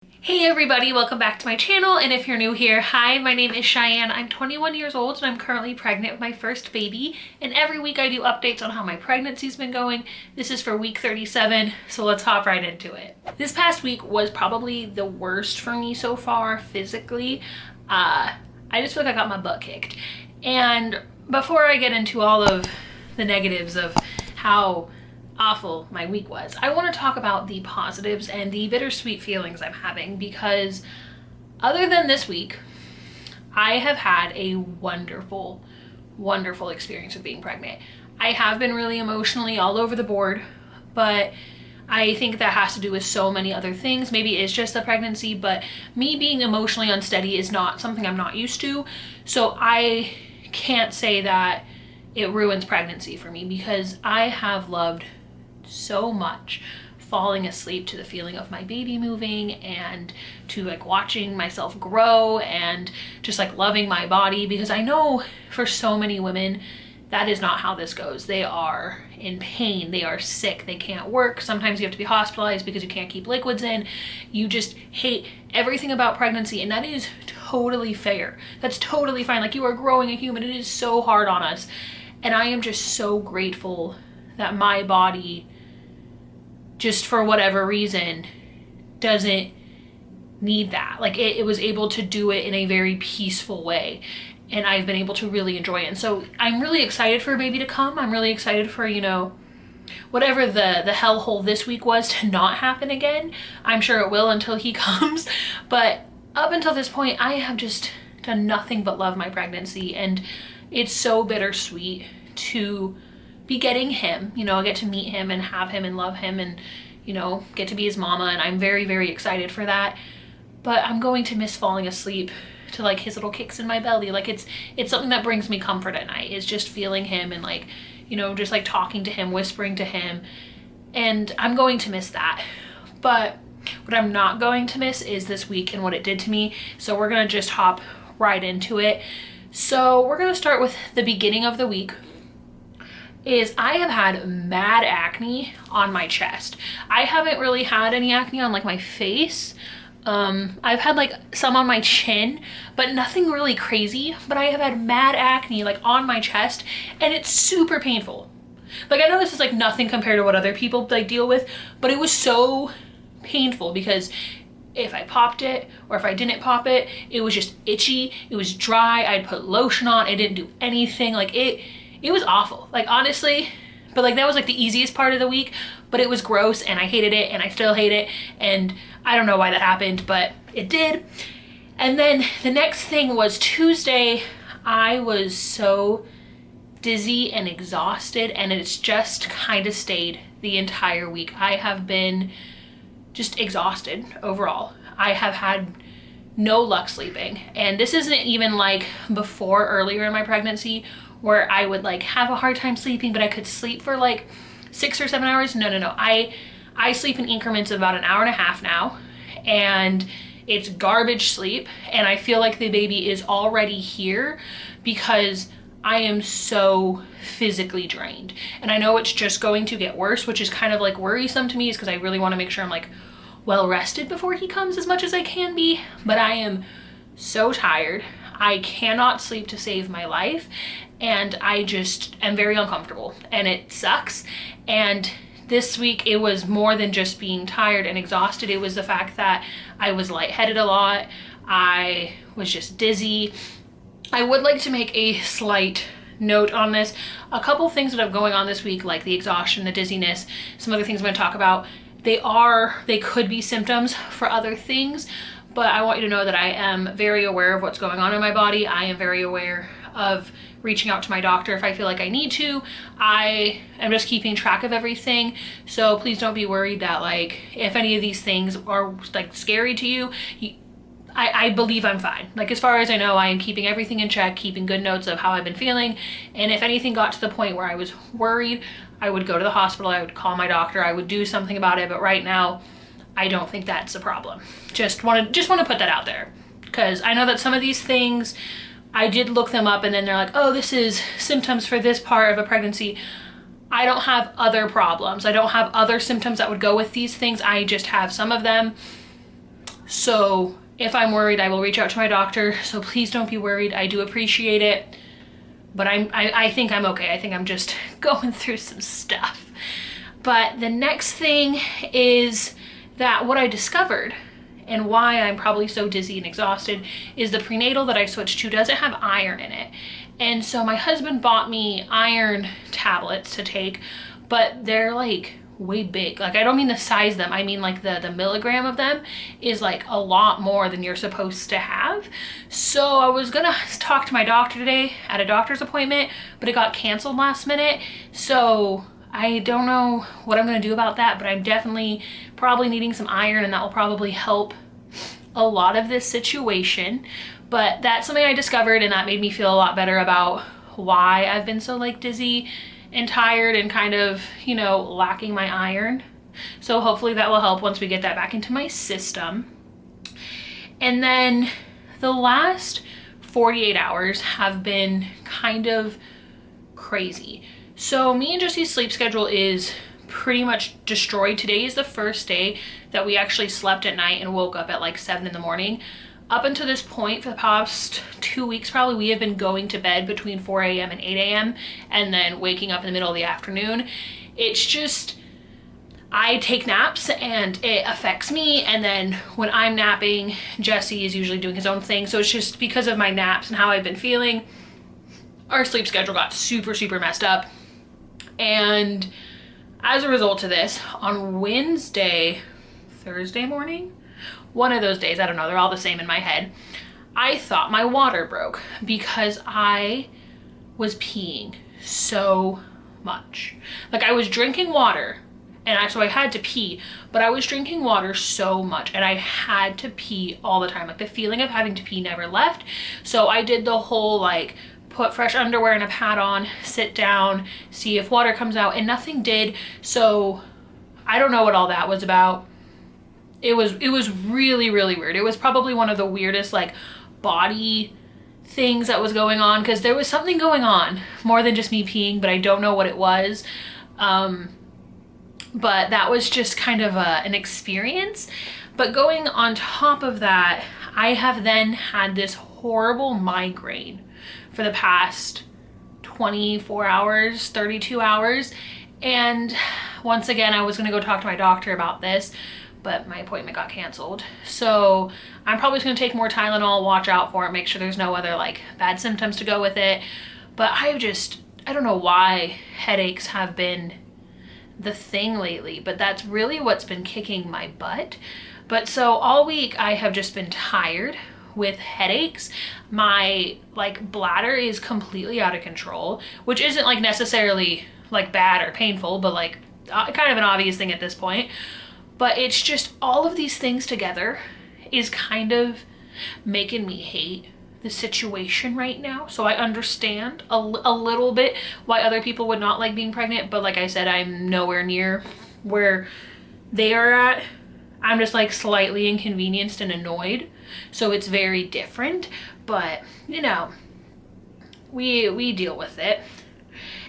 Hey everybody, welcome back to my channel, and if you're new here, hi, my name is Cheyenne. I'm 21 years old and I'm currently pregnant with my first baby, and every week I do updates on how my pregnancy's been going. This is for week 37, so let's hop right into it. This past week was probably the worst for me so far physically. I just feel like I got my butt kicked. And before I get into all of the negatives of how awful my week was, I want to talk about the positives and the bittersweet feelings I'm having, because other than this week, I have had a wonderful experience with being pregnant. I have been really emotionally all over the board, but I think that has to do with so many other things. Maybe it's just the pregnancy, but me being emotionally unsteady is not something I'm not used to. So I can't say that it ruins pregnancy for me, because I have loved so much falling asleep to the feeling of my baby moving, and to like watching myself grow, and just like loving my body, because I know for so many women that is not how this goes. They are in pain, they are sick, they can't work. Sometimes you have to be hospitalized because you can't keep liquids in. You just hate everything about pregnancy, and that is totally fair. That's totally fine. Like, you are growing a human. It is so hard on us. And I am just so grateful that my body, just for whatever reason, doesn't need that. Like, it was able to do it in a very peaceful way, and I've been able to really enjoy it. And so I'm really excited for a baby to come. I'm really excited for, you know, whatever the hellhole this week was to not happen again. I'm sure it will until he comes. But up until this point, I have just done nothing but love my pregnancy, and it's so bittersweet to be getting him. You know, I get to meet him and have him and love him, and, you know, get to be his mama, and I'm very excited for that. But I'm going to miss falling asleep to like his little kicks in my belly. Like, it's something that brings me comfort at night, is just feeling him and, like, you know, just like talking to him, whispering to him. And I'm going to miss that. But what I'm not going to miss is this week and what it did to me. So we're gonna just hop right into it. So we're gonna start with the beginning of the week. Is I have had mad acne on my chest. I haven't really had any acne on like my face. I've had like some on my chin, but nothing really crazy. But I have had mad acne like on my chest, and it's super painful. Like, I know this is like nothing compared to what other people like deal with, but it was so painful, because if I popped it or if I didn't pop it, it was just itchy, it was dry. I'd put lotion on, it didn't do anything. Like, it was awful, like, honestly. But like, that was like the easiest part of the week, but it was gross, and I hated it, and I still hate it, and I don't know why that happened, but it did. And then the next thing was Tuesday. I was so dizzy and exhausted, and it's just kind of stayed the entire week. I have been just exhausted overall. I have had no luck sleeping, and this isn't even like before, earlier in my pregnancy, where I would like have a hard time sleeping, but I could sleep for like 6 or 7 hours. No. I sleep in increments of about an hour and a half now, and it's garbage sleep, and I feel like the baby is already here because I am so physically drained. And I know it's just going to get worse, which is kind of like worrisome to me, is because I really want to make sure I'm like well rested before he comes as much as I can be. But I am so tired. I cannot sleep to save my life, and I just am very uncomfortable, and it sucks. And this week it was more than just being tired and exhausted. It was the fact that I was lightheaded a lot. I was just dizzy. I would like to make a slight note on this. A couple things that are going on this week, like the exhaustion, the dizziness, some other things I'm going to talk about, they could be symptoms for other things. But I want you to know that I am very aware of what's going on in my body. I am very aware of reaching out to my doctor if I feel like I need to. I am just keeping track of everything. So please don't be worried that like if any of these things are like scary to you, I believe I'm fine. Like, as far as I know, I am keeping everything in check, keeping good notes of how I've been feeling. And if anything got to the point where I was worried, I would go to the hospital, I would call my doctor, I would do something about it. But right now, I don't think that's a problem. Just want to put that out there, because I know that some of these things, I did look them up, and then they're like, oh, this is symptoms for this part of a pregnancy. I don't have other problems. I don't have other symptoms that would go with these things. I just have some of them. So if I'm worried, I will reach out to my doctor. So please don't be worried. I do appreciate it. But I think I'm okay. I think I'm just going through some stuff. But the next thing is that what I discovered and why I'm probably so dizzy and exhausted is the prenatal that I switched to doesn't have iron in it. And so my husband bought me iron tablets to take, but they're like way big. Like, I don't mean the size of them, I mean like the milligram of them is like a lot more than you're supposed to have. So I was gonna talk to my doctor today at a doctor's appointment, but it got canceled last minute. So I don't know what I'm gonna do about that, but I'm definitely probably needing some iron, and that will probably help a lot of this situation. But that's something I discovered, and that made me feel a lot better about why I've been so like dizzy and tired and kind of, you know, lacking my iron. So hopefully that will help once we get that back into my system. And then the last 48 hours have been kind of crazy. So me and Jesse's sleep schedule is pretty much destroyed. Today is the first day that we actually slept at night and woke up at like 7 in the morning. Up until this point, for the past 2 weeks probably, we have been going to bed between 4 a.m. and 8 a.m. and then waking up in the middle of the afternoon. It's just, I take naps and it affects me, and then when I'm napping, Jesse is usually doing his own thing. So it's just because of my naps and how I've been feeling, our sleep schedule got super messed up. And as a result of this, on Thursday morning, one of those days, I don't know, they're all the same in my head, I thought my water broke because I was peeing so much. Like, I was drinking water, and so I had to pee, but I was drinking water so much and I had to pee all the time. Like, the feeling of having to pee never left. So I did the whole like put fresh underwear and a pad on, sit down, see if water comes out, and nothing did. So I don't know what all that was about. It was really weird. It was probably one of the weirdest like body things that was going on, because there was something going on more than just me peeing, but I don't know what it was. But that was just kind of an experience. But going on top of that, I have then had this horrible migraine for the past 24 hours, 32 hours. And once again, I was gonna go talk to my doctor about this, but my appointment got canceled. So I'm probably just gonna take more Tylenol, watch out for it, make sure there's no other like bad symptoms to go with it. But I don't know why headaches have been the thing lately, but that's really what's been kicking my butt. But so all week I have just been tired with headaches. My like bladder is completely out of control, which isn't like necessarily like bad or painful, but like kind of an obvious thing at this point. But it's just all of these things together is kind of making me hate the situation right now. So I understand a little bit why other people would not like being pregnant, but like I said, I'm nowhere near where they are at. I'm just like slightly inconvenienced and annoyed. So it's very different, but you know, we deal with it.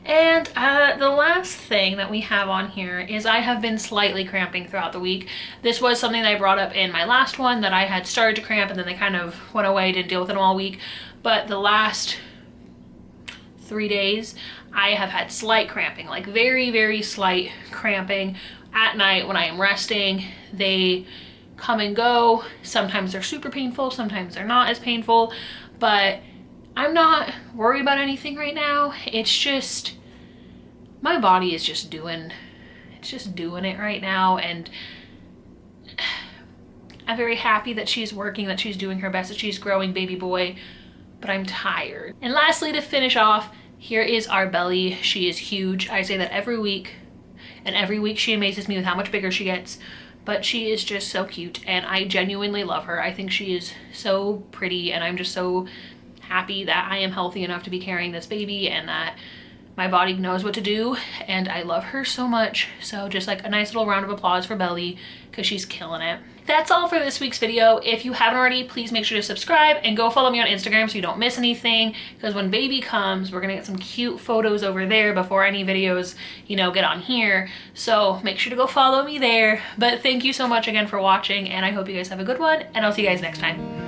And the last thing that we have on here is I have been slightly cramping throughout the week. This was something that I brought up in my last one, that I had started to cramp and then they kind of went away, didn't deal with them all week. But the last 3 days, I have had slight cramping, like very slight cramping at night when I am resting. They come and go. Sometimes they're super painful, sometimes they're not as painful, but I'm not worried about anything right now. It's just, my body is just doing it right now, and I'm very happy that she's working, that she's doing her best, that she's growing baby boy, but I'm tired. And lastly, to finish off, here is our belly. She is huge. I say that every week, and every week she amazes me with how much bigger she gets, but she is just so cute, and I genuinely love her. I think she is so pretty, and I'm just so happy that I am healthy enough to be carrying this baby and that my body knows what to do, and I love her so much. So just like a nice little round of applause for Belly, because she's killing it. that's all for this week's video. If you haven't already, please make sure to subscribe and go follow me on Instagram so you don't miss anything, because when baby comes, we're gonna get some cute photos over there before any videos, you know, get on here. So make sure to go follow me there. But thank you so much again for watching, and I hope you guys have a good one, and I'll see you guys next time.